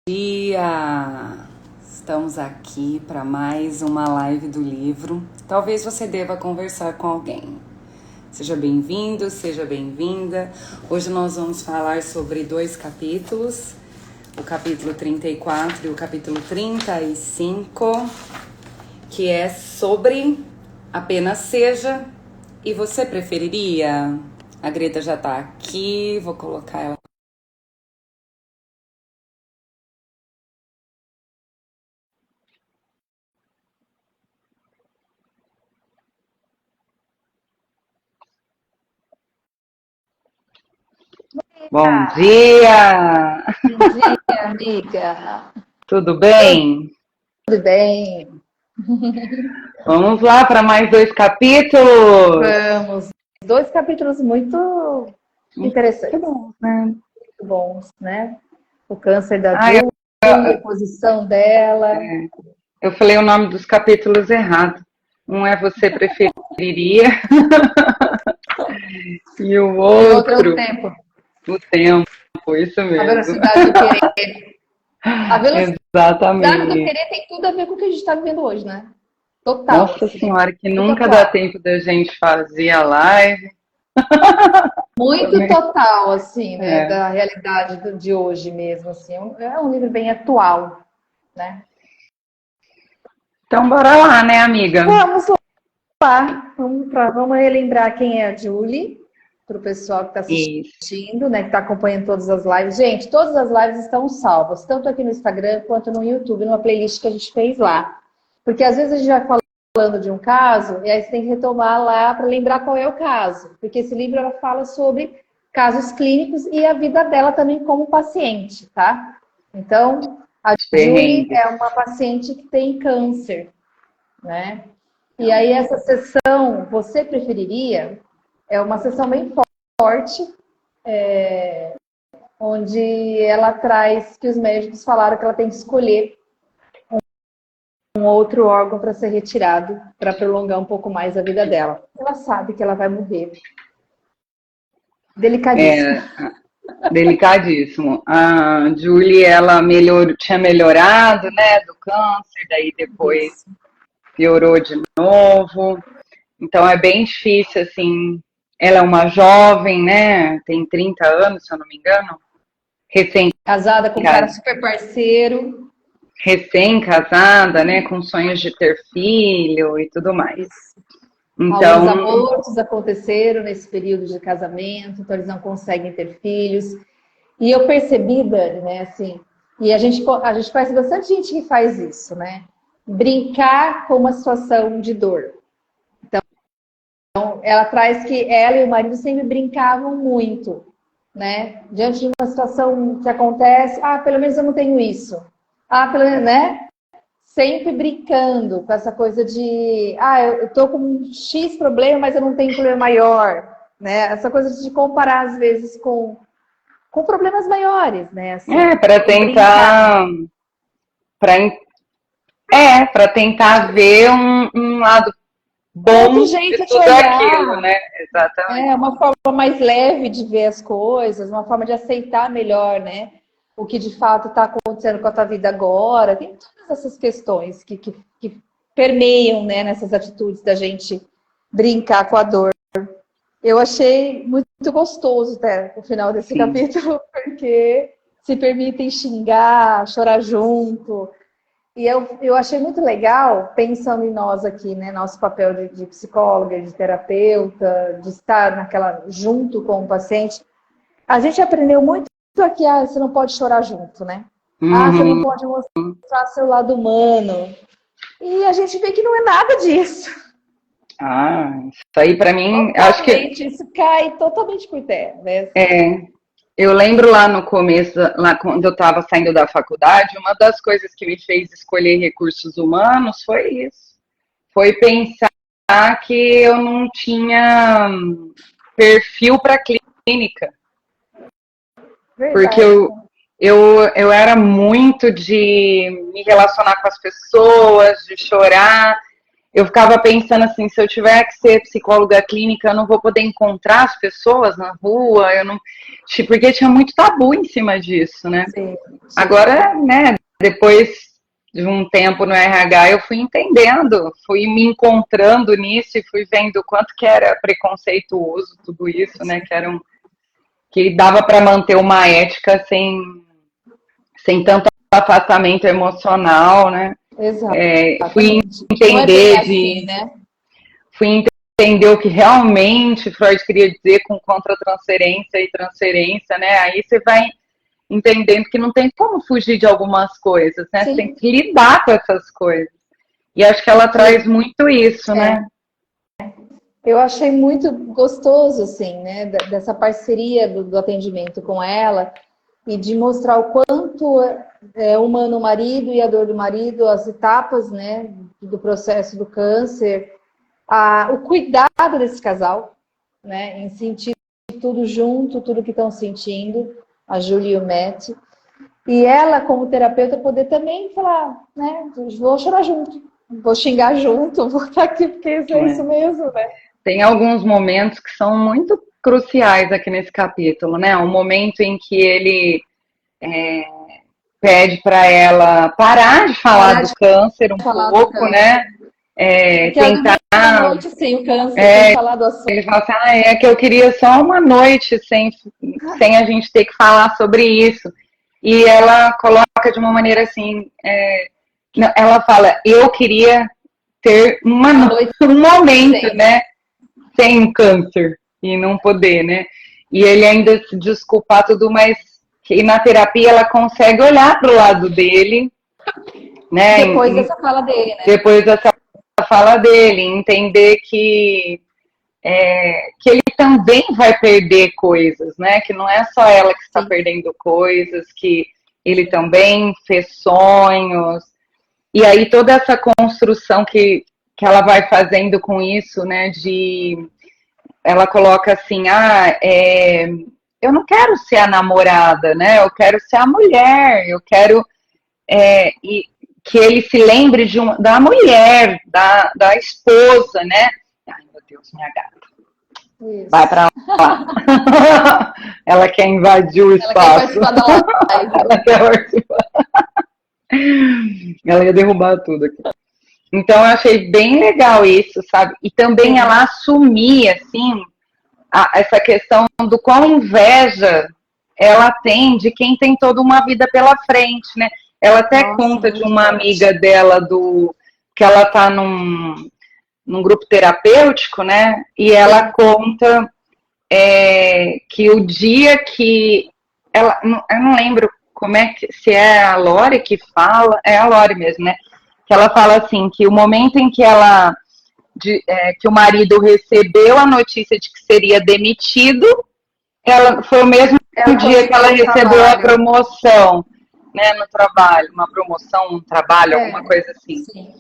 Dia! Estamos aqui para mais uma live do livro. Talvez você deva conversar com alguém. Seja bem-vindo, seja bem-vinda. Hoje nós vamos falar sobre dois capítulos, o capítulo 34 e o capítulo 35, que é sobre apenas seja e você preferiria. A Greta já tá aqui, vou colocar ela. Bom dia! Bom dia, amiga. Tudo bem? Tudo bem? Vamos lá para mais dois capítulos? Vamos. Dois capítulos muito Que interessantes, bom, né? muito bons, né? O câncer da Ah, Julie, a posição dela. eu falei o nome dos capítulos errado. Um é Você Preferiria e o E o outro é o outro, tempo. O Tempo, isso A mesmo. velocidade do querer. A velocidade do Exatamente. querer tem tudo a ver com o que a gente está vivendo hoje, né? Total, Nossa assim. Senhora, que Muito nunca dá atual. tempo da gente fazer a live. Muito Também. total, assim, né? É. Da realidade de hoje mesmo, assim. É um livro bem atual, né? Então, bora lá, né, amiga? Vamos lá, vamos relembrar quem é a Julie, para o pessoal que está Isso. assistindo, né, que está acompanhando todas as lives. Gente, todas as lives estão salvas, tanto aqui no Instagram quanto no YouTube, numa playlist que a gente fez lá. Porque às vezes a gente vai falando de um caso, e aí você tem que retomar lá para lembrar qual é o caso. Porque esse livro ela fala sobre casos clínicos e a vida dela também como paciente, tá? Então, a Julie Perrengue. é uma paciente que tem câncer, né? E aí essa sessão, você preferiria, é uma sessão bem forte, onde ela traz que os médicos falaram que ela tem que escolher um outro órgão para ser retirado, para prolongar um pouco mais a vida dela. Ela sabe que ela vai morrer. Delicadíssimo. É, delicadíssimo. A Julie, ela tinha melhorado, né, do câncer, daí depois Isso. piorou de novo. Então é bem difícil, assim. Ela é uma jovem, né, tem 30 anos, se eu não me engano, recém, Casada com um cara super parceiro. recém-casada, né, com sonhos de ter filho e tudo mais. Isso. Alguns Então, abortos aconteceram nesse período de casamento, então eles não conseguem ter filhos. E eu percebi, Dani, né, assim, e a gente conhece bastante gente que faz isso, né? Brincar com uma situação de dor. Então, ela traz que ela e o marido sempre brincavam muito, né? Diante de uma situação que acontece, pelo menos eu não tenho isso. Pelo menos, né? Sempre brincando com essa coisa de, eu tô com um X problema, mas eu não tenho um problema maior, né? Essa coisa de comparar às vezes com problemas maiores, né? Assim, para e brincar. tentar, para tentar ver um lado Um outro bom de jeito de tudo aquilo, olhar, né? Exatamente. uma forma mais leve de ver as coisas, uma forma de aceitar melhor, né? O que de fato está acontecendo com a tua vida agora. Tem todas essas questões que permeiam, né, nessas atitudes da gente brincar com a dor. Eu achei muito gostoso até o final desse Sim. capítulo, porque se permitem xingar, chorar junto. E eu achei muito legal, pensando em nós aqui, né? Nosso papel de psicóloga, de terapeuta, de estar junto com o paciente. A gente aprendeu muito aqui, você não pode chorar junto, né? Você não Uhum. pode mostrar seu lado humano. E a gente vê que não é nada disso. Isso aí para mim, acho que Totalmente, isso cai totalmente por terra, né? Assim. eu lembro lá no começo, lá quando eu estava saindo da faculdade, uma das coisas que me fez escolher recursos humanos foi isso. Foi pensar que eu não tinha perfil para clínica, porque Verdade. eu era muito de me relacionar com as pessoas, de chorar. eu ficava pensando assim, se eu tiver que ser psicóloga clínica, eu não vou poder encontrar as pessoas na rua, eu não, porque tinha muito tabu em cima disso, né? Sim, sim. Agora, né, depois de um tempo no RH, eu fui entendendo, fui me encontrando nisso e fui vendo o quanto que era preconceituoso tudo isso, né, que dava para manter uma ética sem tanto afastamento emocional, né? Fui Exatamente. Não é bem entender assim, né? fui entender o que realmente Freud queria dizer com contratransferência e transferência, né? Aí você vai entendendo que não tem como fugir de algumas coisas, né? Você tem Sim. que lidar com essas coisas. E acho que ela traz muito isso, né? Eu achei muito gostoso, assim, né, dessa parceria do atendimento com ela e de mostrar o quanto é humano o marido e a dor do marido, as etapas, né, do processo do câncer, o cuidado desse casal, né, em sentir tudo junto, tudo que estão sentindo, a Júlia e o Matt. E ela, como terapeuta, poder também falar, né, vou chorar junto, vou xingar junto, vou estar aqui porque é isso mesmo, né? Tem alguns momentos que são muito cruciais aqui nesse capítulo, né? Um momento em que ele pede para ela parar de falar do câncer um pouco, né? Tentar uma noite sem o câncer, sem falar do assunto. Ele fala assim, é que eu queria só uma noite sem a gente ter que falar sobre isso. E ela coloca de uma maneira assim, ela fala, eu queria ter um momento, né? Sem o câncer e não poder, né? E ele ainda se desculpar tudo, mas que na terapia ela consegue olhar para o lado dele, né? Depois dessa fala dele, né? Depois dessa fala dele, entender que ele também vai perder coisas, né? Que não é só ela que está perdendo coisas, que ele também fez sonhos. E aí toda essa construção que ela vai fazendo com isso, né? Ela coloca assim, eu não quero ser a namorada, né? Eu quero ser a mulher, eu quero que ele se lembre da mulher, da esposa, né? Ai, meu Deus, minha gata. Isso. Vai pra lá. Ela quer invadir o espaço. Ela quer participar. Ela ia derrubar tudo aqui. Então eu achei bem legal isso, sabe? E também ela assumir, assim, essa questão do qual inveja ela tem de quem tem toda uma vida pela frente, né? Ela até conta de uma amiga dela que ela tá num grupo terapêutico, né? E ela conta que o dia que ela, eu não lembro como se é a Lore que fala, é a Lore mesmo, né? Que ela fala assim, que o momento em que que o marido recebeu a notícia de que seria demitido, foi o mesmo dia que ela recebeu a promoção, né, no trabalho, uma promoção, um trabalho, alguma coisa assim. Sim.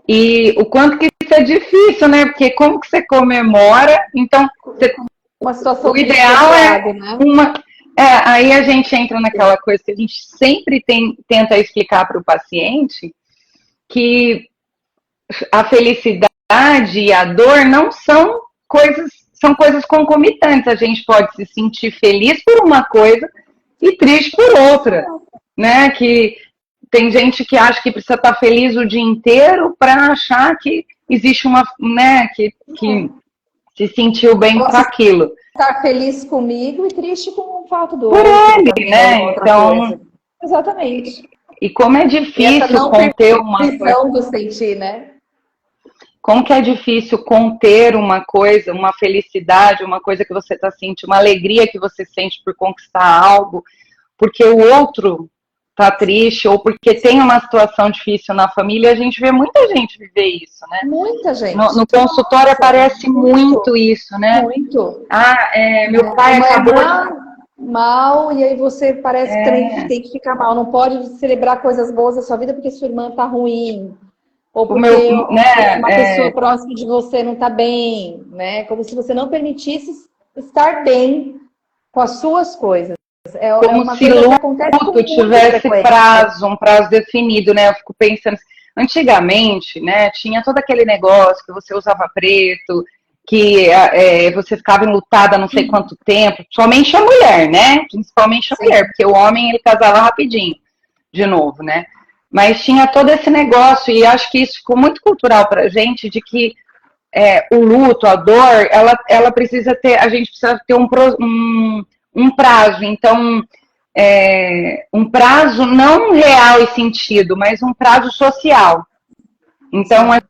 E o quanto que isso é difícil, né? Porque como que você comemora? Então, uma situação o ideal aí a gente entra naquela coisa que a gente sempre tenta explicar para o paciente que a felicidade e a dor não são coisas concomitantes. A gente pode se sentir feliz por uma coisa e triste por outra, né? Que tem gente que acha que precisa estar feliz o dia inteiro para achar que existe né? Que se sentiu bem com aquilo. Estar feliz comigo e triste com o fato do por outro. Por ele, né? Então, exatamente. E como é difícil conter uma coisa. Do sentir, né? Como que é difícil conter uma coisa, uma felicidade, uma coisa que você está sentindo, uma alegria que você sente por conquistar algo, porque o outro está triste ou porque tem uma situação difícil na família. A gente vê muita gente viver isso, né? Muita gente. No consultório aparece muito isso, né? Muito. Meu pai acabou mal, e aí você parece que também tem que ficar mal. Não pode celebrar coisas boas da sua vida porque sua irmã tá ruim. Ou porque uma pessoa próxima de você não tá bem, né? Como se você não permitisse estar bem com as suas coisas. Como se luto tivesse um prazo definido, né? Eu fico pensando, Antigamente, né, tinha todo aquele negócio que você usava preto, que você ficava enlutada não sei quanto tempo, somente a mulher, né? Principalmente a mulher, porque o homem ele casava rapidinho, de novo, né? Mas tinha todo esse negócio, e acho que isso ficou muito cultural pra gente, de que o luto, a dor, ela precisa ter, a gente precisa ter um prazo. Então, um prazo não real e sentido, mas um prazo social. Então, a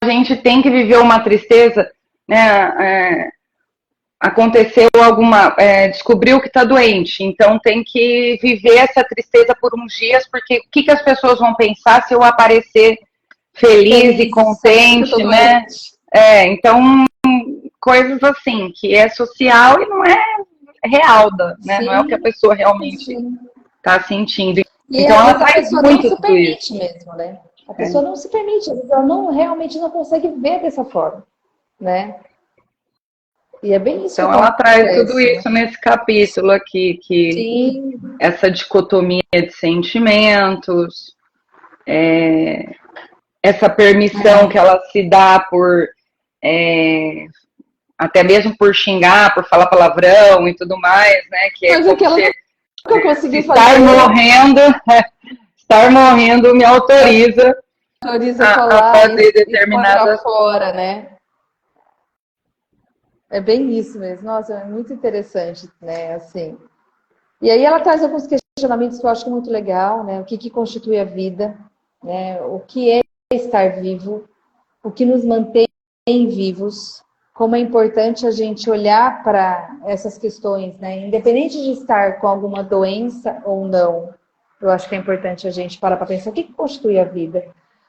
gente tem que viver uma tristeza, né? Aconteceu descobriu que está doente, então tem que viver essa tristeza por uns dias, porque o que as pessoas vão pensar se eu aparecer feliz e contente, né? Então, coisas assim, que é social e não é real, né? Não é o que a pessoa realmente está sentindo. E então, ela a pessoa muito não se permite mesmo, né? A pessoa não se permite, ela realmente não consegue ver dessa forma, né? E é bem isso. Então, ela traz tudo isso nesse capítulo aqui, que essa dicotomia de sentimentos, essa permissão que ela se dá por até mesmo por xingar, por falar palavrão e tudo mais, né? Que é como se estar morrendo me autoriza a falar fazer determinadas fora, né? É bem isso mesmo. Nossa, é muito interessante, né? Assim. E aí ela traz alguns questionamentos que eu acho muito legal, né? O que constitui a vida, né? O que é estar vivo, o que nos mantém vivos, como é importante a gente olhar para essas questões, né? Independente de estar com alguma doença ou não, eu acho que é importante a gente parar para pensar o que constitui a vida,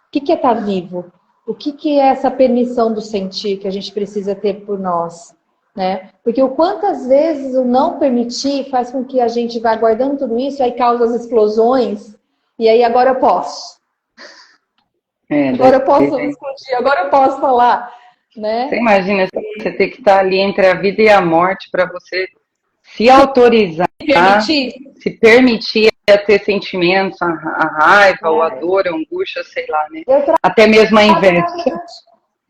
o que é estar vivo, o que é essa permissão do sentir que a gente precisa ter por nós, né? Porque o quantas vezes o não permitir faz com que a gente vá guardando tudo isso, aí causa as explosões, e aí agora eu posso. Agora eu posso discutir, agora eu posso falar, né? Você imagina você ter que estar ali entre a vida e a morte para você se autorizar, se permitir a ter sentimentos, a raiva, ou a dor, a angústia, sei lá, né? Até mesmo a inveja.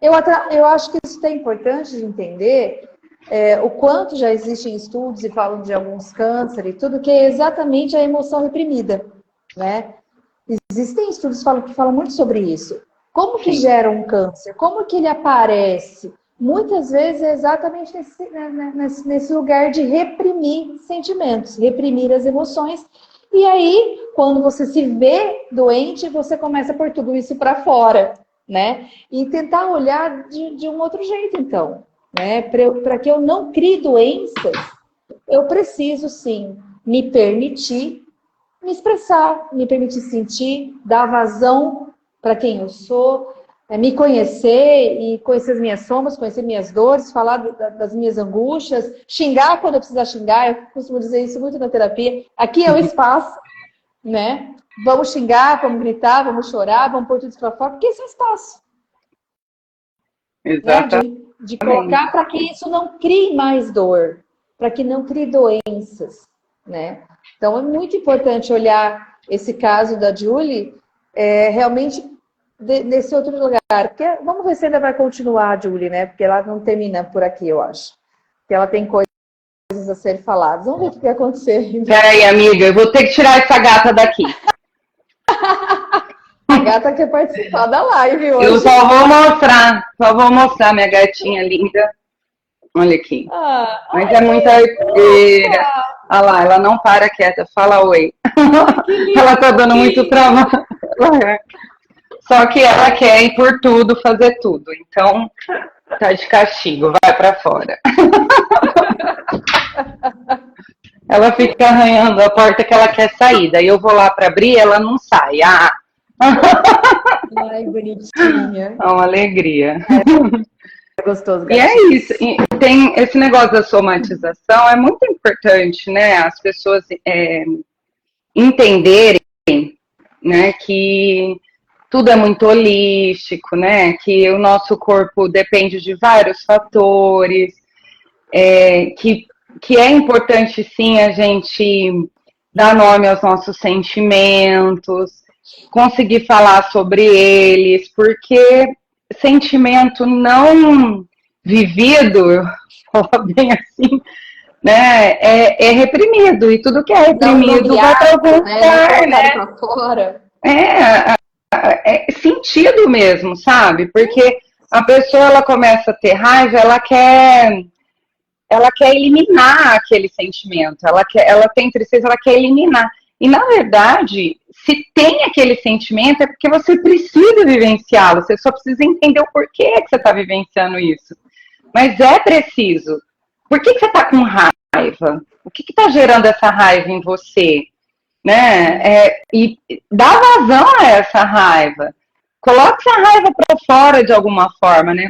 Eu acho que isso é importante de entender o quanto já existem estudos e falam de alguns cânceres e tudo, que é exatamente a emoção reprimida, né? Existem estudos que falam muito sobre isso. Como que gera um câncer? Como que ele aparece? Muitas vezes é exatamente nesse lugar de reprimir sentimentos, reprimir as emoções. E aí, quando você se vê doente, você começa a pôr tudo isso para fora, né? E tentar olhar de um outro jeito, então, né? Para que eu não crie doenças, eu preciso, sim, me permitir me expressar, me permitir sentir, dar vazão para quem eu sou, me conhecer e conhecer as minhas sombras, conhecer minhas dores, falar das minhas angústias, xingar quando eu precisar xingar. Eu costumo dizer isso muito na terapia. Aqui é o espaço, né? Vamos xingar, vamos gritar, vamos chorar, vamos pôr tudo isso para fora, porque esse é o espaço. Exatamente. Né? De colocar para que isso não crie mais dor, para que não crie doenças, né? Então, é muito importante olhar esse caso da Julie realmente nesse outro lugar. Porque, vamos ver se ainda vai continuar a Julie, né? Porque ela não termina por aqui, eu acho. Porque ela tem coisas a ser faladas. Vamos ver o que vai acontecer. Peraí, amiga, eu vou ter que tirar essa gata daqui. A gata quer participar da live hoje. Eu só vou mostrar minha gatinha linda. Olha aqui. Mas é muita arteira. Olha lá, ela não para quieta, fala oi. Ela tá dando muito trabalho. Só que ela quer ir por tudo, fazer tudo. Então, tá de castigo, vai pra fora. Ela fica arranhando a porta que ela quer sair. Daí eu vou lá pra abrir, ela não sai. Ai, bonitinha. É uma alegria. É gostoso. E é isso. E tem esse negócio da somatização, é muito importante, né? As pessoas entenderem, né, que tudo é muito holístico, né? Que o nosso corpo depende de vários fatores, que é importante sim a gente dar nome aos nossos sentimentos, conseguir falar sobre eles, porque sentimento não vivido, vou falar bem assim, né, é reprimido, e tudo que é reprimido vai para algum lugar, né? Pra fora. É sentido mesmo, sabe? Porque a pessoa, ela começa a ter raiva, ela quer eliminar aquele sentimento, ela tem tristeza, ela quer eliminar. E, na verdade, se tem aquele sentimento, é porque você precisa vivenciá-lo, você só precisa entender o porquê que você está vivenciando isso. Mas é preciso. Por que você está com raiva? O que está gerando essa raiva em você? Né? E dá vazão a essa raiva. Coloque essa raiva para fora de alguma forma, né?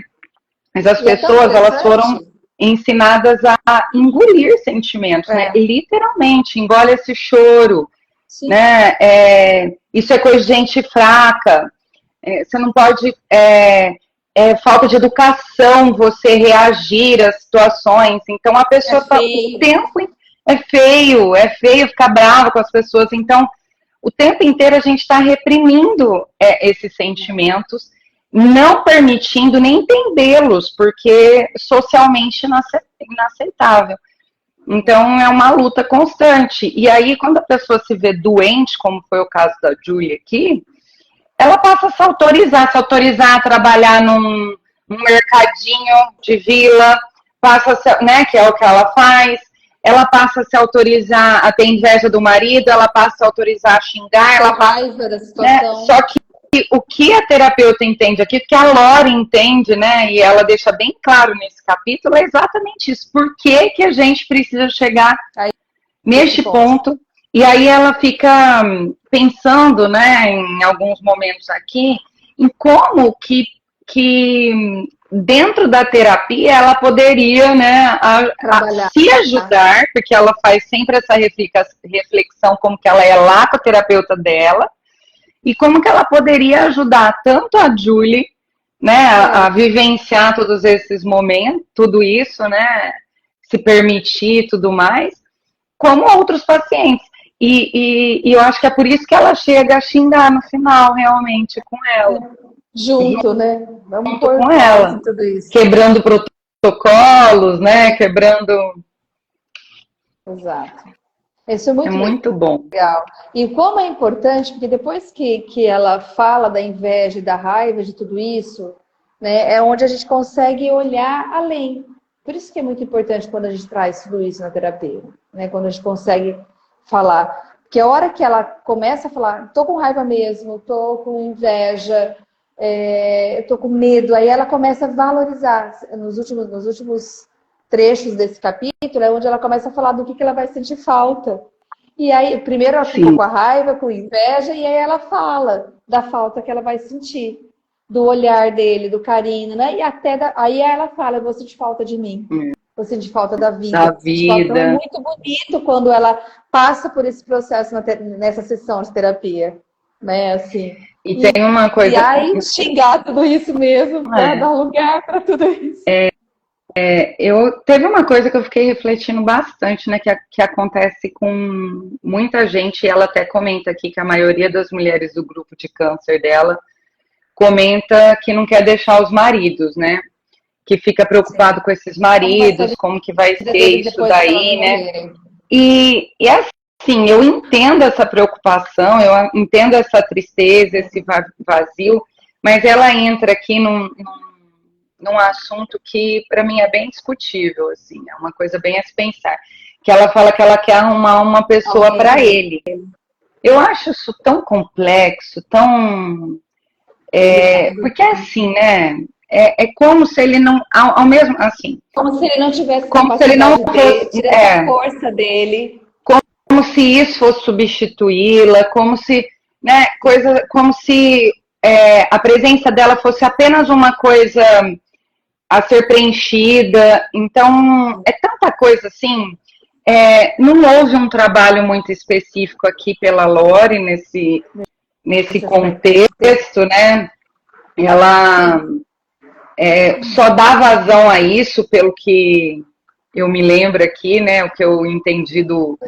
Mas as pessoas, elas foram ensinadas a engolir sentimentos, né? Literalmente, engole esse choro, sim, né? Isso é coisa de gente fraca. Você não pode... falta de educação você reagir às situações. Então, a pessoa tá o tempo... É feio ficar brava com as pessoas. Então, o tempo inteiro a gente está reprimindo esses sentimentos, não permitindo nem entendê-los, porque socialmente inaceitável. Então, é uma luta constante. E aí, quando a pessoa se vê doente, como foi o caso da Julia aqui, ela passa a se autorizar a trabalhar num mercadinho de vila, passa a, né, que é o que ela faz. Ela passa a se autorizar a ter inveja do marido, ela passa a se autorizar a xingar, ela raiva da situação. Né? Só que o que a terapeuta entende aqui, o que a Lore entende, né, e ela deixa bem claro nesse capítulo, é exatamente isso. Por que que a gente precisa chegar neste ponto? E aí ela fica pensando, né, em alguns momentos aqui, em como que dentro da terapia ela poderia, né, a se ajudar, porque ela faz sempre essa reflexão como que ela é lá com a terapeuta dela, e como que ela poderia ajudar tanto a Julie, né, a vivenciar todos esses momentos, tudo isso, né, se permitir e tudo mais, como outros pacientes. E eu acho que é por isso que ela chega a xingar no final, realmente, com ela. Junto, né? Vamos junto com ela, tudo isso. Quebrando protocolos, né? Quebrando... Exato. Isso é muito bom. Legal. E como é importante, porque depois que ela fala da inveja e da raiva de tudo isso, né, é onde a gente consegue olhar além. Por isso que é muito importante quando a gente traz tudo isso na terapia, né? Quando a gente consegue falar. Porque a hora que ela começa a falar, tô com raiva mesmo, tô com inveja... eu tô com medo, aí ela começa a valorizar nos últimos trechos desse capítulo, é onde ela começa a falar do que ela vai sentir falta. E aí, primeiro ela fica com a raiva, com inveja, e aí ela fala da falta que ela vai sentir, do olhar dele, do carinho, né? E aí ela fala, eu vou sentir falta de mim, vou sentir falta da vida. Então é muito bonito quando ela passa por esse processo nessa sessão de terapia, né? Assim... E tem uma coisa... E aí xingar tudo isso mesmo, para dar lugar para tudo isso. Teve uma coisa que eu fiquei refletindo bastante, né, que acontece com muita gente, e ela até comenta aqui que a maioria das mulheres do grupo de câncer dela comenta que não quer deixar os maridos, né? Que fica preocupado com esses maridos, como que vai ser isso daí, né? E assim, eu entendo essa preocupação, eu entendo essa tristeza, esse vazio, mas ela entra aqui num assunto que, para mim, é bem discutível, assim, é uma coisa bem a se pensar. Que ela fala que ela quer arrumar uma pessoa para ele. Eu acho isso tão complexo, tão... porque, assim, né... É como se ele não... Ao mesmo... Assim... Como se ele não tivesse como se ele não fosse... a força dele... Como se isso fosse substituí-la, como se, né, como se a presença dela fosse apenas uma coisa a ser preenchida. Então, é tanta coisa assim. Não houve um trabalho muito específico aqui pela Lore nesse contexto, né? Ela só dá vazão a isso pelo que eu me lembro aqui, né, o que eu entendi do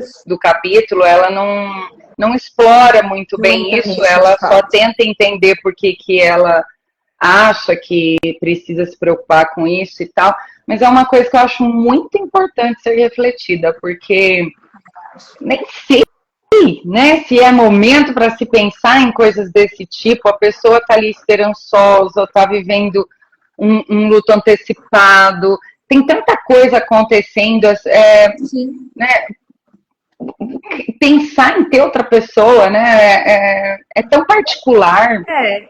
capítulo, ela não explora muito bem isso, ela só tenta entender por que ela acha que precisa se preocupar com isso e tal, mas é uma coisa que eu acho muito importante ser refletida, porque nem sei, né, se é momento para se pensar em coisas desse tipo, a pessoa está ali esperançosa, ou está vivendo um luto antecipado, tem tanta coisa acontecendo, né, pensar em ter outra pessoa, né, é tão particular.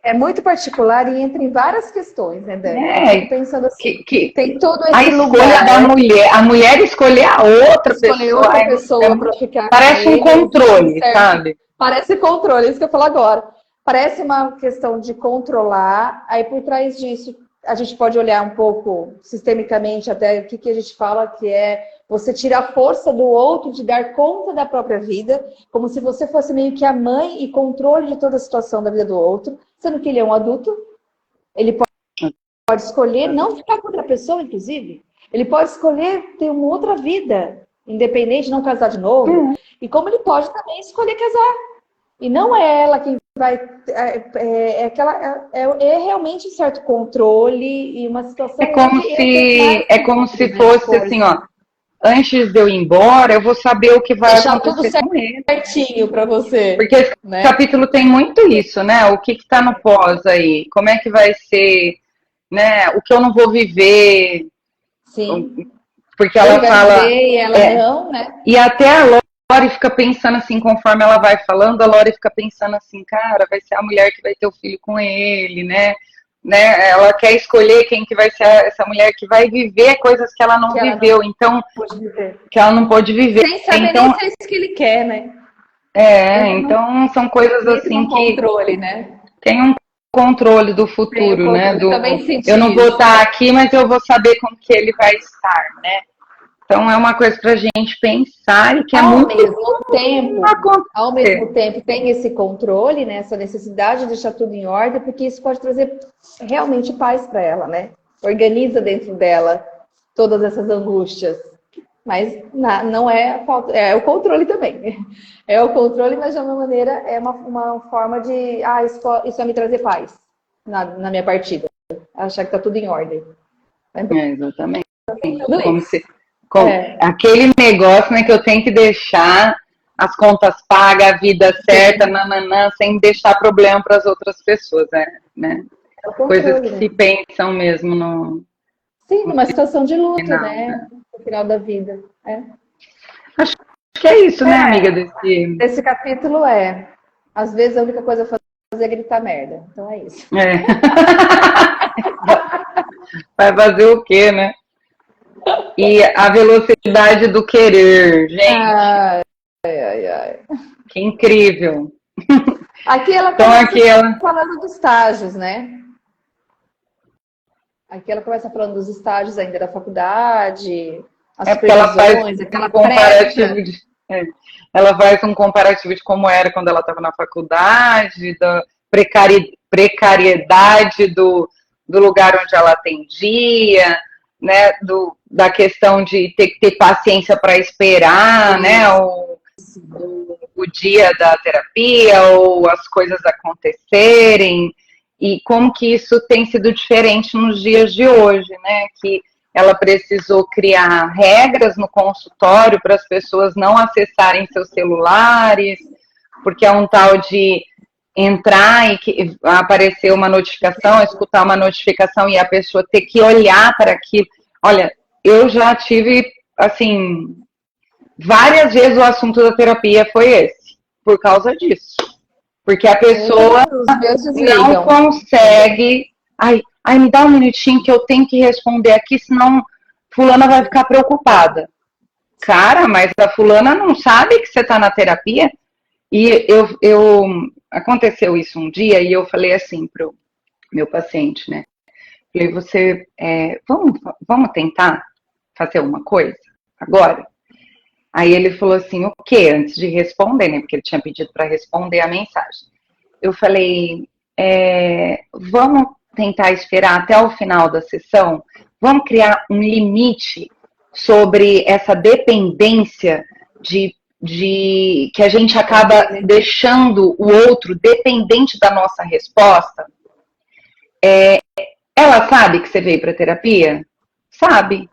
É muito particular e entra em várias questões, né, Dani? Eu fico pensando assim, tem todo esse a lugar. escolha da mulher, a mulher escolher a outra pessoa para ficar parece um controle, sabe? Parece controle, isso que eu falo agora. Parece uma questão de controlar, aí por trás disso a gente pode olhar um pouco sistemicamente até o que a gente fala que é você tirar a força do outro de dar conta da própria vida, como se você fosse meio que a mãe e controle de toda a situação da vida do outro, sendo que ele é um adulto, ele pode escolher não ficar com outra pessoa, inclusive. Ele pode escolher ter uma outra vida, independente, não casar de novo. E como ele pode também escolher casar. E não é ela quem vai... É realmente um certo controle e uma situação... É como se fosse assim, ó. Antes de eu ir embora, eu vou saber o que vai acontecer com ele. Certinho para você. Porque esse capítulo tem muito isso, né? O que está no pós aí? Como é que vai ser, né? O que eu não vou viver. Sim. Porque ela fala... Viver, e ela não, né? E até a Lori fica pensando assim, conforme ela vai falando, a Lori fica pensando assim, cara, vai ser a mulher que vai ter o filho com ele, né? Ela quer escolher quem que vai ser essa mulher que vai viver coisas que ela não viveu, então que ela não pôde viver. Sem saber então, nem se é isso que ele quer, né? Então são coisas assim que controle, né? Tem um controle do futuro, né? Eu não vou estar aqui, mas eu vou saber como que ele vai estar, né? Então é uma coisa para a gente pensar e que ao mesmo tempo tem esse controle, né? Essa necessidade de deixar tudo em ordem, porque isso pode trazer realmente paz para ela, né? Organiza dentro dela todas essas angústias. Mas não é o controle também. É o controle, mas de uma maneira é uma forma de isso vai me trazer paz na minha partida. Achar que tá tudo em ordem. Exatamente. Aquele negócio, né, que eu tenho que deixar as contas pagas, a vida certa, sem deixar problema para as outras pessoas, né? Coisas que se pensam mesmo no... Sim, numa situação de luto, final, né? No final da vida. Acho que é isso, né, amiga? Esse capítulo às vezes a única coisa a fazer é gritar merda. Então é isso. Vai fazer o quê, né? E a velocidade do querer, gente. Que incrível. Aqui ela está falando dos estágios, né? Aqui ela começa falando dos estágios ainda da faculdade, as porque ela faz um comparativo ela faz um comparativo de como era quando ela estava na faculdade, da precariedade do lugar onde ela atendia, né, da questão de ter que ter paciência para esperar, né, o dia da terapia ou as coisas acontecerem, e como que isso tem sido diferente nos dias de hoje, né, que ela precisou criar regras no consultório para as pessoas não acessarem seus celulares, porque é um tal de entrar e que aparecer uma notificação, escutar uma notificação e a pessoa ter que olhar para aquilo. Olha, eu já tive, assim, várias vezes o assunto da terapia foi esse, por causa disso. Porque a pessoa não consegue... Ai, me dá um minutinho que eu tenho que responder aqui, senão fulana vai ficar preocupada. Cara, mas a fulana não sabe que você está na terapia? E aconteceu isso um dia e eu falei assim pro meu paciente, né? Falei, vamos tentar fazer uma coisa agora? Aí ele falou assim, o quê? Antes de responder, né? Porque ele tinha pedido para responder a mensagem. Eu falei, vamos tentar esperar até o final da sessão? Vamos criar um limite sobre essa dependência de que a gente acaba deixando o outro dependente da nossa resposta. Ela sabe que você veio para terapia? Sabe.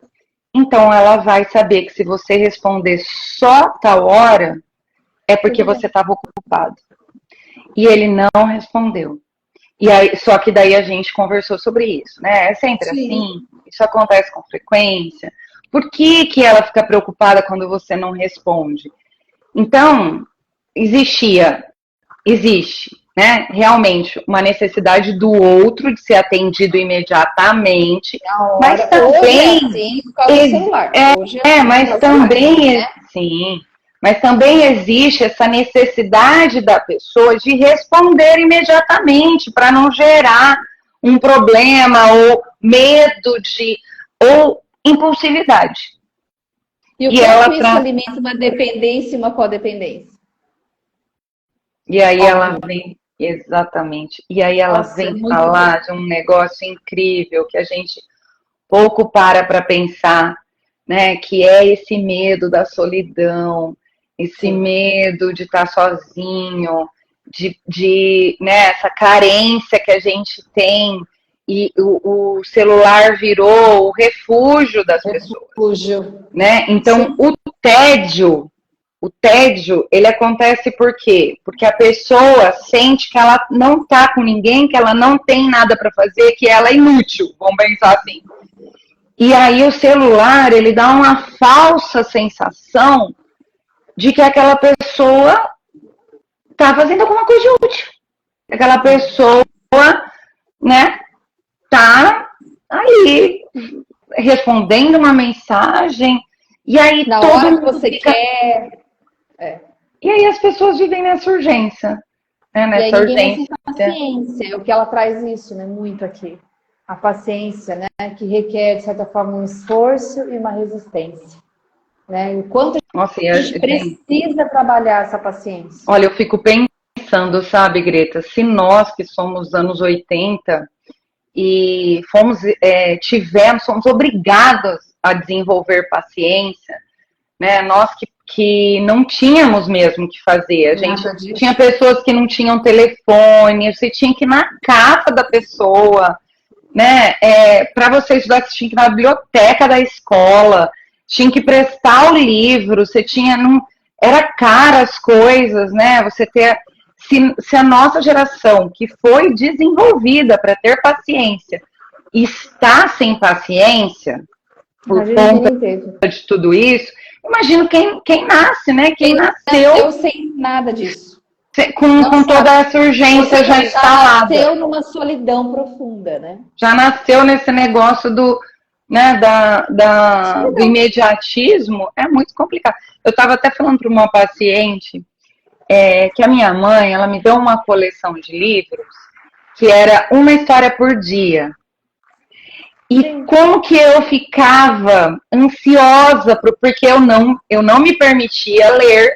Então ela vai saber que se você responder só tal hora, é porque você estava ocupado. E ele não respondeu. E aí, só que daí a gente conversou sobre isso, né? É sempre assim? Isso acontece com frequência? Por que ela fica preocupada quando você não responde? Então, existe, né, realmente uma necessidade do outro de ser atendido imediatamente, mas também mas também existe essa necessidade da pessoa de responder imediatamente para não gerar um problema ou medo ou impulsividade. E o quanto isso alimenta uma dependência e uma codependência? E aí ela vem, exatamente, e aí ela vem falar de um negócio incrível que a gente pouco para pensar, né? Que é esse medo da solidão, esse medo de estar sozinho, né, essa carência que a gente tem, e o celular virou o refúgio das pessoas. Né? Então, o tédio, ele acontece por quê? Porque a pessoa sente que ela não está com ninguém, que ela não tem nada para fazer, que ela é inútil, vamos pensar assim. E aí o celular, ele dá uma falsa sensação de que aquela pessoa está fazendo alguma coisa de útil. Aquela pessoa, né, tá ali respondendo uma mensagem, e aí na todo hora mundo que você quer. E aí as pessoas vivem nessa urgência. Né, nessa e aí urgência. Tem paciência, o que ela traz isso, né, muito aqui. A paciência, né, que requer, de certa forma, um esforço e uma resistência. Né? O quanto a gente precisa trabalhar essa paciência. Olha, eu fico pensando, sabe, Greta, se nós que somos dos anos 80 e somos obrigados a desenvolver paciência, né? Nós que não tínhamos mesmo o que fazer. A gente tinha pessoas que não tinham telefone, você tinha que ir na casa da pessoa, né? Para você estudar, você tinha que ir na biblioteca da escola, tinha que prestar o livro, você tinha. Era caro as coisas, né? Você ter. Se a nossa geração, que foi desenvolvida para ter paciência, está sem paciência, por conta de tudo isso, imagino quem nasce, né? Quem nasceu sem nada disso. Com toda essa urgência já instalada. Nasceu numa solidão profunda, né? Já nasceu nesse negócio do imediatismo, é muito complicado. Eu estava até falando para uma paciente que a minha mãe, ela me deu uma coleção de livros que era uma história por dia. E como que eu ficava ansiosa, porque eu não me permitia ler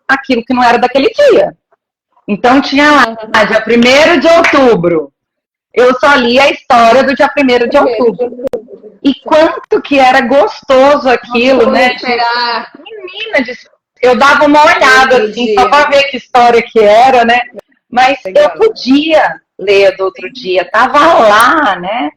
aquilo que não era daquele dia. Então tinha lá, dia 1º de outubro. Eu só li a história do dia 1º de outubro. E quanto que era gostoso aquilo, né? Menina, eu dava uma olhada, assim, só para ver que história que era, né? Mas eu podia ler do outro dia, tava lá, né?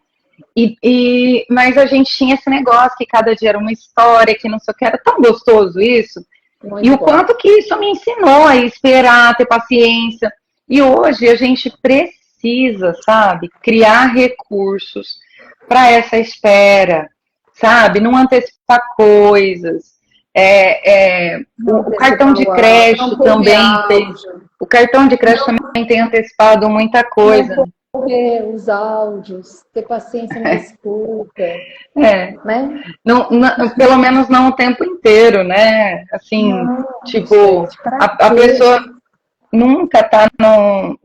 Mas a gente tinha esse negócio que cada dia era uma história, que não sei o que, era tão gostoso isso. Muito bom. Quanto que isso me ensinou a esperar, a ter paciência. E hoje a gente precisa, sabe, criar recursos para essa espera, sabe? Não antecipar coisas. O cartão de crédito também tem. O cartão de crédito também tem antecipado muita coisa. Os áudios, ter paciência na escuta. Né? Não, pelo menos não o tempo inteiro, né? Assim, a pessoa nunca tá no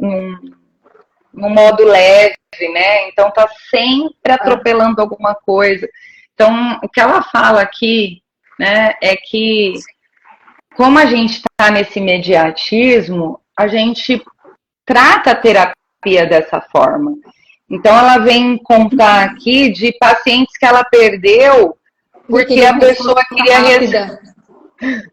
modo leve, né? Então tá sempre atropelando alguma coisa. Então, o que ela fala aqui, né, é que como a gente tá nesse imediatismo, a gente trata a terapia dessa forma. Então, ela vem contar aqui de pacientes que ela perdeu porque a pessoa queria rápida.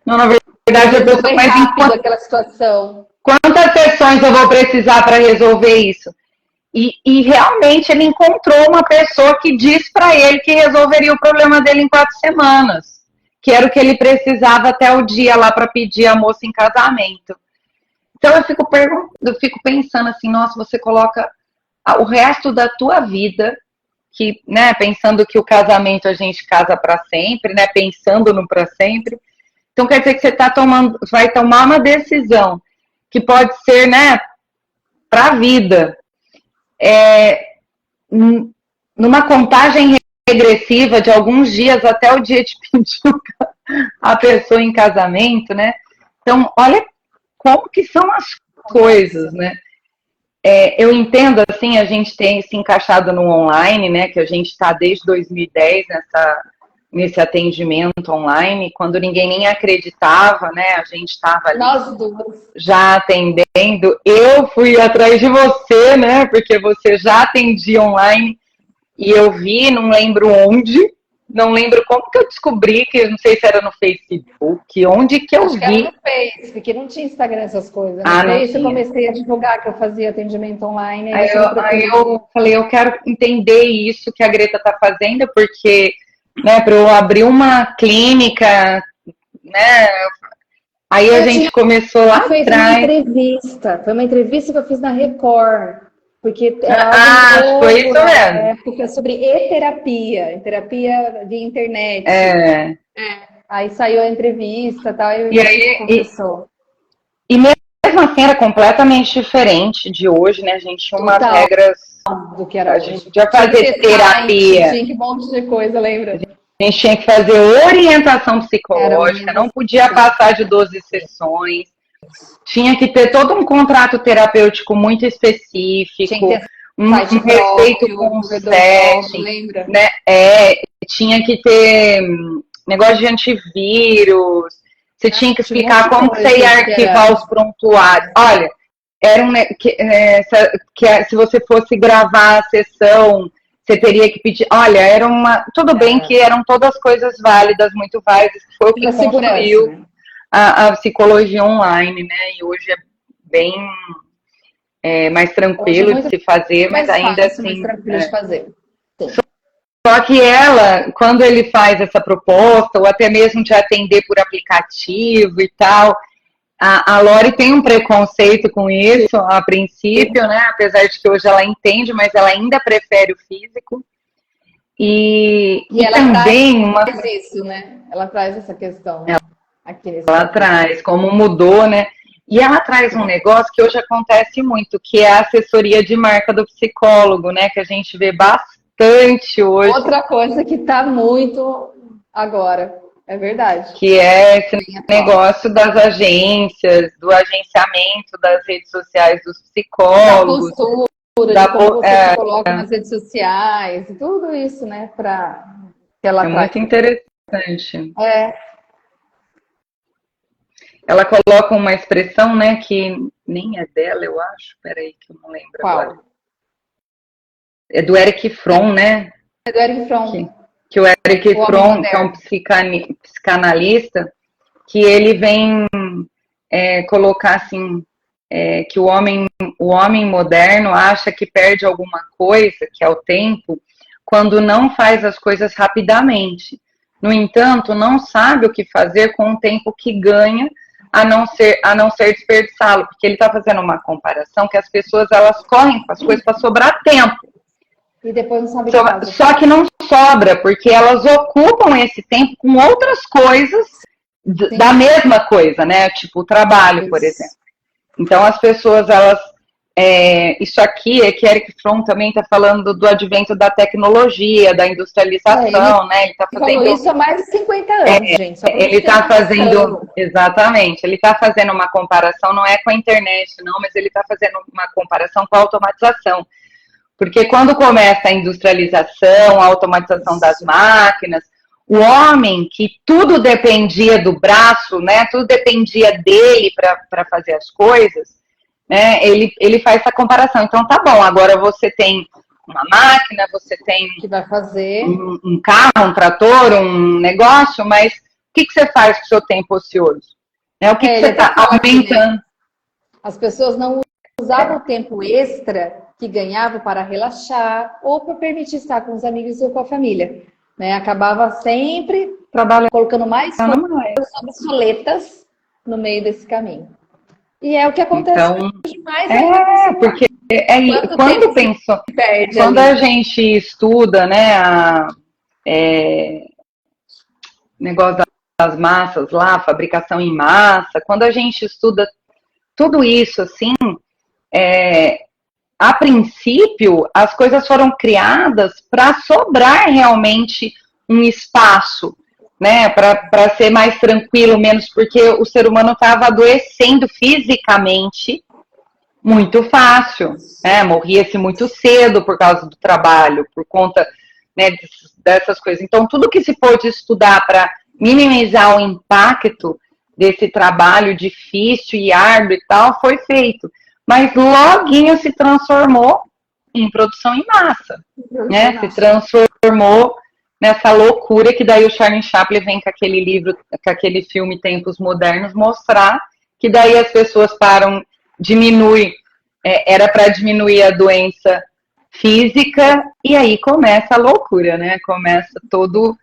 Não, na verdade, a pessoa mais rápido aquela situação. Quantas sessões eu vou precisar para resolver isso? E realmente ele encontrou uma pessoa que disse para ele que resolveria o problema dele em 4 semanas, que era o que ele precisava até o dia lá para pedir a moça em casamento. Então eu fico pensando assim, nossa, você coloca o resto da tua vida, que, né, pensando que o casamento a gente casa para sempre, né, pensando no para sempre. Então quer dizer que você vai tomar uma decisão que pode ser, né, para a vida. Numa contagem regressiva de alguns dias até o dia de pedir a pessoa em casamento, né? Então, olha como que são as coisas, né? Eu entendo, assim, a gente tem se encaixado no online, né? Que a gente está desde 2010 nesse atendimento online, quando ninguém nem acreditava, né? A gente estava ali Nós duas já atendendo. Eu fui atrás de você, né? Porque você já atendia online e eu vi, não lembro onde, não lembro como que eu descobri, que não sei se era no Facebook, onde que eu Acho vi. que era no Face, porque não tinha Instagram essas coisas. No Face eu comecei a divulgar que eu fazia atendimento online. Aí eu falei, eu quero entender isso que a Greta está fazendo, porque, né, para eu abrir uma clínica, né? Aí a gente começou lá atrás. Foi uma entrevista que eu fiz na Record. Porque era algo foi isso mesmo. época sobre terapia de internet. Aí saiu a entrevista tal, e aí começou. E mesmo assim era completamente diferente de hoje, né? A gente tinha umas regras do que era. A gente podia fazer terapia. Tinha um monte de coisa, lembra? A gente tinha que fazer orientação psicológica, não podia passar de 12 sessões. Tinha que ter todo um contrato terapêutico muito específico, um respeito com o setting, né? Tinha que ter negócio de antivírus, você tinha que explicar como você ia arquivar os prontuários. Olha, se você fosse gravar a sessão, você teria que pedir. Olha, tudo bem que eram todas coisas válidas, muito válidas, que foi o que construiu a psicologia online, né? E hoje é bem mais tranquilo de se fazer, mas ainda assim. Mais tranquilo de fazer. Só que quando ele faz essa proposta, ou até mesmo de atender por aplicativo e tal, a Lori tem um preconceito com isso, a princípio, né? Apesar de que hoje ela entende, mas ela ainda prefere o físico. E ela também traz isso, né? Ela traz essa questão. Ela traz, como mudou, né? E ela traz um negócio que hoje acontece muito, que é a assessoria de marca do psicólogo, né? Que a gente vê bastante hoje. Outra coisa que tá muito agora, é verdade. Que é esse negócio das agências, do agenciamento das redes sociais dos psicólogos. Da postura, de como você se coloca nas redes sociais, tudo isso, né? Que ela traz. Muito interessante. Ela coloca uma expressão, né, que nem é dela, eu acho. Peraí, que eu não lembro agora. É do Eric Fromm, né? É do Eric Fromm. Que o Eric Fromm, que é um psicanalista, que ele vem colocar assim, que o homem moderno acha que perde alguma coisa, que é o tempo, quando não faz as coisas rapidamente. No entanto, não sabe o que fazer com o tempo que ganha, a não ser desperdiçá-lo, porque ele está fazendo uma comparação que as pessoas elas correm com as coisas para sobrar tempo. E depois não sabe o que fazer. Só que não sobra, porque elas ocupam esse tempo com outras coisas da mesma coisa, né? Tipo o trabalho, por exemplo. Então as pessoas, elas... isso aqui é que Eric Fromm também está falando do advento da tecnologia, da industrialização, né? Ele está fazendo isso há mais de 50 anos, gente. Ele está fazendo, exatamente, ele está fazendo uma comparação, não é com a internet, não, mas ele está fazendo uma comparação com a automatização. Porque quando começa a industrialização, a automatização das máquinas, o homem, que tudo dependia do braço, né? Tudo dependia dele para fazer as coisas, né? Ele faz essa comparação. Então, tá bom, agora você tem uma máquina, você tem Que vai fazer. um carro, um trator, um negócio, mas o que você faz com o seu tempo ocioso? O que você está aumentando? Né? As pessoas não usavam o tempo extra que ganhavam para relaxar ou para permitir estar com os amigos ou com a família. Né? Acabava sempre colocando mais coisas obsoletas no meio desse caminho. E é o que acontece demais. Porque quando a gente estuda, né, negócio das massas lá, fabricação em massa, quando a gente estuda tudo isso, assim, a princípio, as coisas foram criadas para sobrar realmente um espaço, né, para ser mais tranquilo, menos porque o ser humano estava adoecendo fisicamente muito fácil, né, morria-se muito cedo por causa do trabalho, por conta, né, dessas coisas. Então, tudo que se pôde estudar para minimizar o impacto desse trabalho difícil e árduo e tal, foi feito. Mas loguinho se transformou em produção em massa, né? Se transformou nessa loucura que daí o Charlie Chaplin vem com aquele livro, com aquele filme Tempos Modernos, mostrar que daí as pessoas era para diminuir a doença física, e aí começa a loucura, né? Começa todo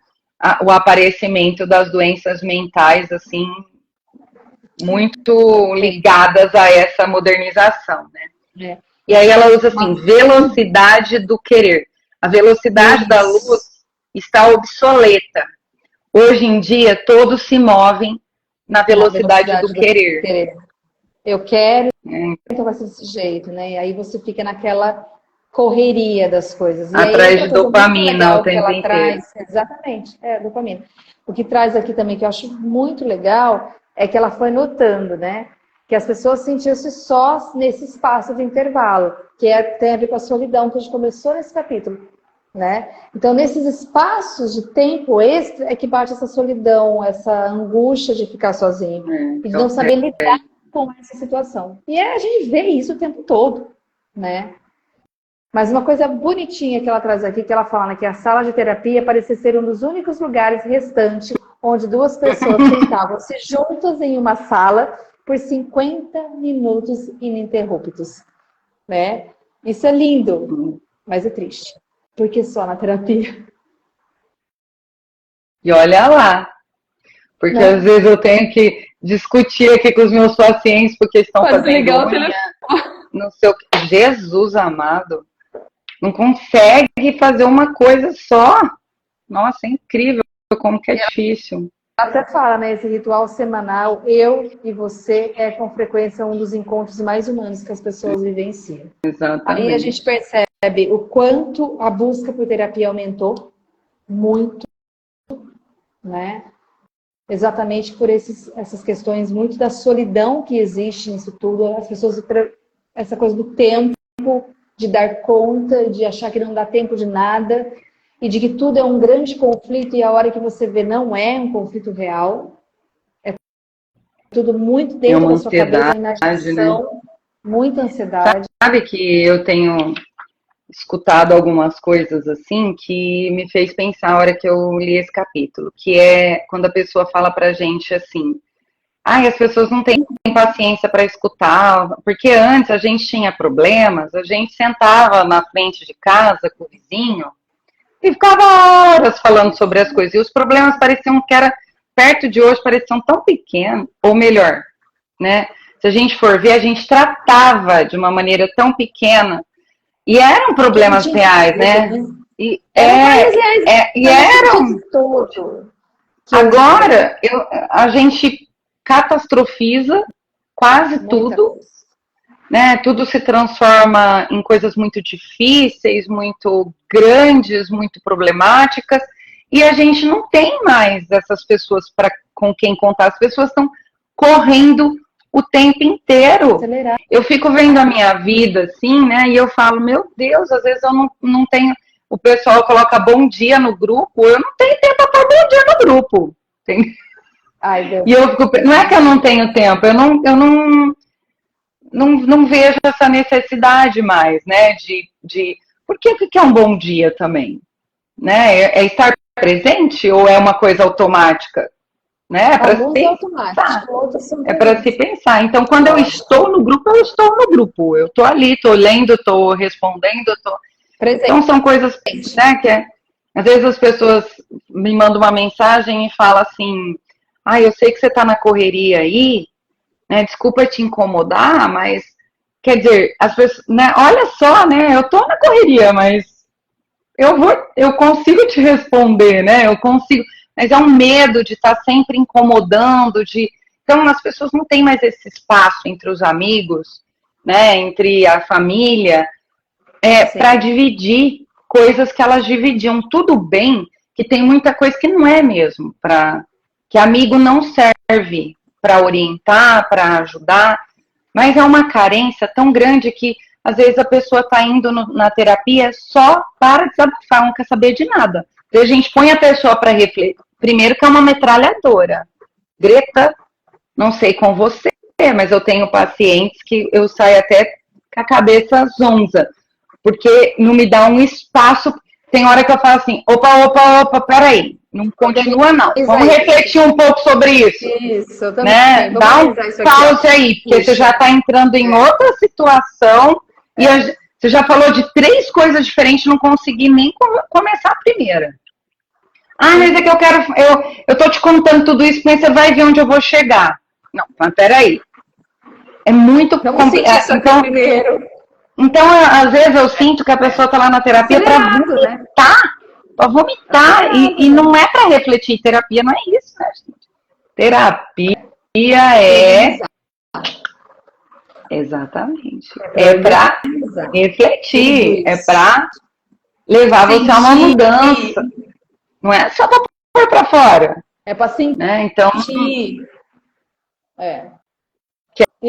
o aparecimento das doenças mentais, assim, muito ligadas a essa modernização, né? E aí ela usa assim, velocidade do querer. A velocidade da luz está obsoleta. Hoje em dia, todos se movem na velocidade do querer. Eu quero, então vai ser desse jeito, né? E aí você fica naquela correria das coisas. E atrás de dopamina o tempo inteiro. Exatamente, dopamina. O que traz aqui também, que eu acho muito legal, é que ela foi notando, né? Que as pessoas sentiam-se só nesse espaço de intervalo, que tem a ver com a solidão, que a gente começou nesse capítulo, né? Então, nesses espaços de tempo extra, é que bate essa solidão, essa angústia de ficar sozinho, e de não saber lidar com essa situação. E a gente vê isso o tempo todo, né? Mas uma coisa bonitinha que ela traz aqui, que ela fala, né, que a sala de terapia parecia ser um dos únicos lugares restantes onde duas pessoas sentavam-se juntas em uma sala por 50 minutos ininterruptos, né? Isso é lindo, mas é triste, porque só na terapia. E olha lá, porque às vezes eu tenho que discutir aqui com os meus pacientes porque estão fazendo unha, não sei o que. Jesus amado, não consegue fazer uma coisa só. Nossa, é incrível como que é difícil. Até fala, né, esse ritual semanal, eu e você, é com frequência um dos encontros mais humanos que as pessoas vivenciam. Exatamente. Aí a gente percebe o quanto a busca por terapia aumentou, muito, né? Exatamente por essas questões, muito da solidão que existe nisso tudo, as pessoas, essa coisa do tempo, de dar conta, de achar que não dá tempo de nada, e de que tudo é um grande conflito, e a hora que você vê não é um conflito real, é tudo muito dentro da sua cabeça, imaginação, né? Muita ansiedade. Sabe que eu tenho escutado algumas coisas assim que me fez pensar a hora que eu li esse capítulo, que é quando a pessoa fala pra gente assim, as pessoas não têm paciência para escutar, porque antes a gente tinha problemas, a gente sentava na frente de casa com o vizinho e ficava horas falando sobre as coisas, e os problemas pareciam que era perto de hoje, pareciam tão pequenos, ou melhor, né? Se a gente for ver, a gente tratava de uma maneira tão pequena, e eram problemas reais, né? E eram. Agora, a gente catastrofiza quase tudo, né? Tudo se transforma em coisas muito difíceis, muito grandes, muito problemáticas, e a gente não tem mais essas pessoas com quem contar. As pessoas estão correndo o tempo inteiro. Acelerar. Eu fico vendo a minha vida assim, né? E eu falo, meu Deus, às vezes eu não tenho. O pessoal coloca bom dia no grupo, eu não tenho tempo para pôr bom dia no grupo. Ai, Deus. E eu fico, não é que eu não tenho tempo, eu não vejo essa necessidade mais, né? De Porque o que é um bom dia também? Né? É estar presente ou é uma coisa automática? Né? É para se Alguns é pensar. automático, outros são É para se presentes. pensar. Então, quando eu estou no grupo, eu estou no grupo. Eu estou ali, estou lendo, estou respondendo, estou... Então, Presente. são coisas, né, que às vezes as pessoas me mandam uma mensagem e falam assim, eu sei que você está na correria aí, né, desculpa te incomodar, mas, quer dizer, as pessoas, né, olha só, né, eu estou na correria, mas eu consigo te responder, né, eu consigo, mas é um medo de estar sempre incomodando, então as pessoas não têm mais esse espaço entre os amigos, né, entre a família, para dividir coisas que elas dividiam. Tudo bem que tem muita coisa que não é mesmo, que amigo não serve para orientar, para ajudar, mas é uma carência tão grande que às vezes a pessoa está indo na terapia só para desabafar, não quer saber de nada. Então a gente põe a pessoa para refletir. Primeiro que é uma metralhadora. Greta, não sei com você, mas eu tenho pacientes que eu saio até com a cabeça zonza, porque não me dá um espaço. Tem hora que eu falo assim, opa, peraí, não continua não. Vamos refletir um pouco sobre isso. Isso, eu também. Né? Dá um pause aí, porque você já está entrando em outra situação e você já falou de 3 coisas diferentes, não consegui nem começar a primeira. Mas é que eu quero, eu tô te contando tudo isso, mas você vai ver onde eu vou chegar. Não, mas peraí. É muito complicado. Então, às vezes eu sinto que a pessoa está lá na terapia para vomitar, e não é para refletir. Terapia não é isso, né, gente? Terapia é... Exatamente. É para refletir, é para levar você a uma mudança. Não é só para pôr para fora. É para sentir. Né? Então,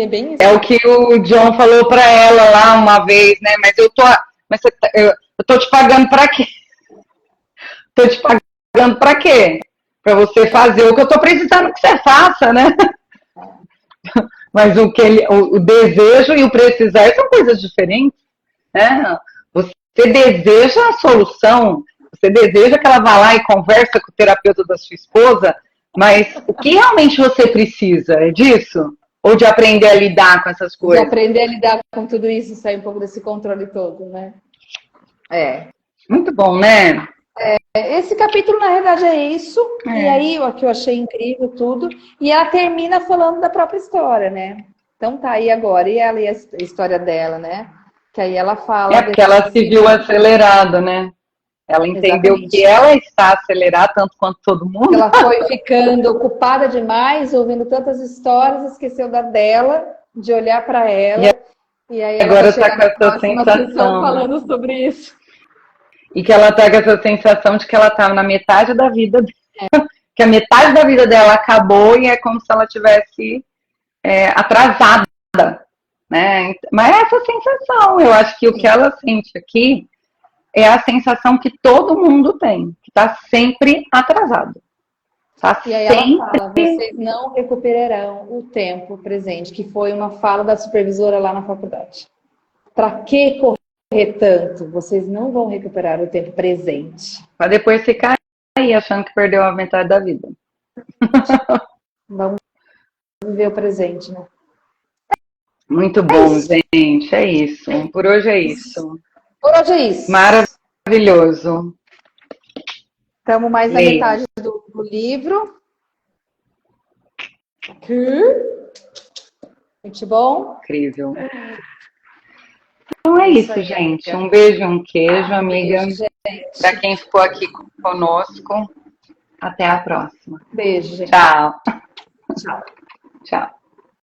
bem isso. É o que o John falou para ela lá uma vez, né? Mas eu tô te pagando para quê? Tô te pagando para quê? Para você fazer o que eu tô precisando que você faça, né? Mas o desejo e o precisar são coisas diferentes, né? Você deseja a solução, você deseja que ela vá lá e conversa com o terapeuta da sua esposa, mas o que realmente você precisa? É disso? Ou de aprender a lidar com essas coisas? De aprender a lidar com tudo isso, sair um pouco desse controle todo, né? Muito bom, né? Esse capítulo, na verdade, é isso. E aí, o que eu achei incrível, tudo. E ela termina falando da própria história, né? Então tá aí agora. E ela e a história dela, né? Que aí ela fala... porque ela se viu acelerada, né? Ela entendeu que ela está acelerada tanto quanto todo mundo. Ela foi ficando ocupada demais, ouvindo tantas histórias, esqueceu da dela, de olhar para ela. E aí agora está com essa sensação falando sobre isso. E que ela está com essa sensação de que ela está na metade da vida dela. Que a metade da vida dela acabou e é como se ela tivesse atrasada. Né? Mas é essa sensação. Eu acho que o que ela sente aqui é a sensação que todo mundo tem, que está sempre atrasado. E aí ela fala, vocês não recuperarão o tempo presente, que foi uma fala da supervisora lá na faculdade. Para que correr tanto? Vocês não vão recuperar o tempo presente. Para depois ficar aí achando que perdeu a metade da vida. Vamos viver o presente, né? Muito bom, gente. É isso. Por hoje é isso. Por hoje é isso. Maravilhoso. Estamos mais na metade do livro. Muito bom. Incrível. Então é isso, gente. Um beijo, um queijo, amiga. Para quem ficou aqui conosco. Até a próxima. Beijo, gente. Tchau. Tchau. Tchau.